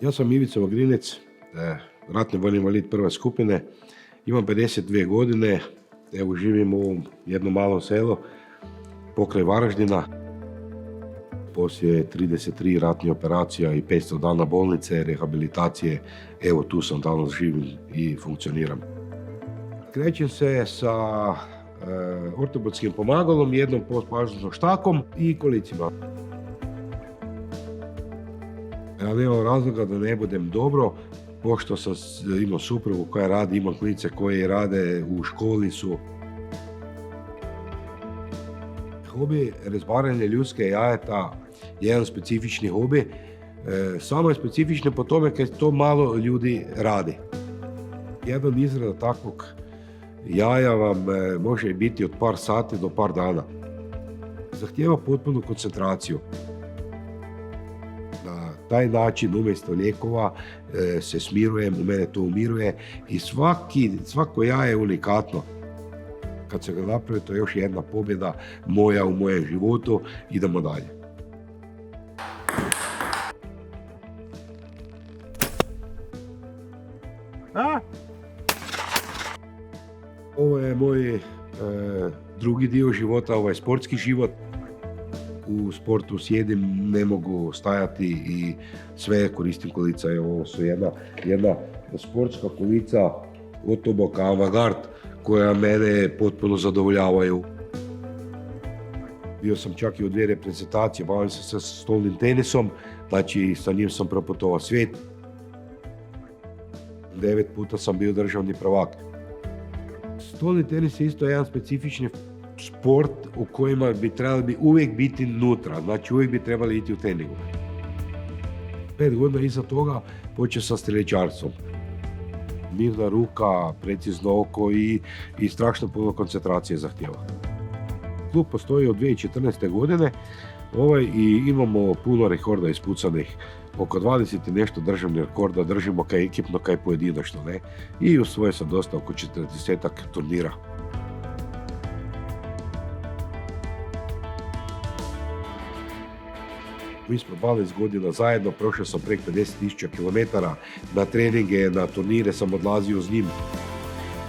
Ja sam Ivica Vagrinec, ratni vojni invalid prve skupine, imam 52 godine, evo živim u jednom malom selu pokraj Varaždina. Poslije 33 ratnih operacija i 500 dana bolnice, rehabilitacije, evo tu sam danas živim i funkcioniram. Krećem se sa ortopedskim pomagalom, jednom postpažnjom štakom i kolicima. Ja nemam razloga da ne budem dobro, pošto sam imao suprugu koja radi, imam klinice koje rade u školi su. Hobi rezbaranja ljudske jajeta je jedan specifični hobi. Samo je specifični po tome kad to malo ljudi radi. Jedan izrada takvog jaja vam može biti od par sati do par dana. Zahtijeva potpunu koncentraciju. Na taj način umjesto lijekova se smirujem, u mene to umiruje i svako jaje je unikatno. Kad se ga napravi, to je još jedna pobjeda moja u mojem životu. Idemo dalje. Ovo je moj drugi dio života, ovaj sportski život. U sportu sjedim, ne mogu stajati i sve koristim kolica. Ovo su jedna sportska kolica Otoboka Avangard koja mene potpuno zadovoljavaju. Bio sam čak i u 2 reprezentacije, bavim se sa stolnim tenisom, znači sa njim sam proputovao svijet. 9 puta sam bio državni prvak. Stolni tenis je isto jedan specifični sport u kojima bi trebali uvijek biti nutra, znači uvijek bi trebali ići u treningu. 5 godina iza toga počeo sa streličarstvom. Mirna ruka, precizno oko i strašno puno koncentracije zahtjeva. Klub postoji od 2014. godine i imamo puno rekorda ispucanih. Oko 20 i nešto državnih rekorda držimo kaj ekipno, kaj pojedinačno. Ne? I osvojio sam dosta, oko 40-ak turnira. Mi smo 12 godina zajedno, prošao sam preko 50.000 km na treninge, na turnire sam odlazio s njim.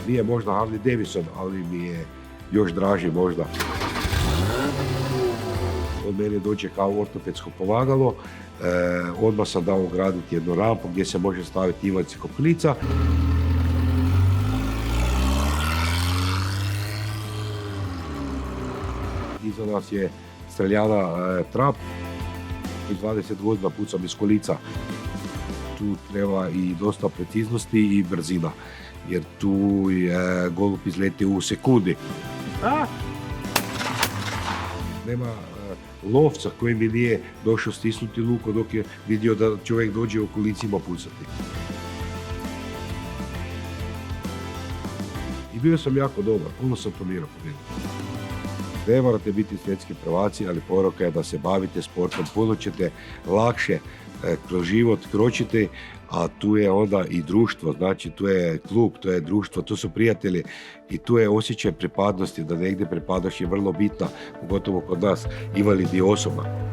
Nije možda Harley Davidson, ali mi je još draži možda. Od mene dođe kao ortopedsko pomagalo, odmah sam dao ugraditi jednu rampu gdje se može staviti invalidska kolica. Iza nas je streljana trap i 20 godina pucam iz kolica. Tu treba i dosta preciznosti i brzina, jer tu je golub izleti u sekundi. Nema lovca koji mi nije došao stisnuti luko dok je vidio da čovjek dođe u kolicima pucati. I bio sam jako dobar, puno sam turnirao pobjedio. Ne morate biti svjetski prvaci, ali poruka je da se bavite sportom, puno ćete lakše kroz život kročiti, a tu je onda i društvo, znači tu je klub, tu je društvo, tu su prijatelji i tu je osjećaj pripadnosti, da negdje pripadaš je vrlo bitna, pogotovo kod nas invalidnih osoba.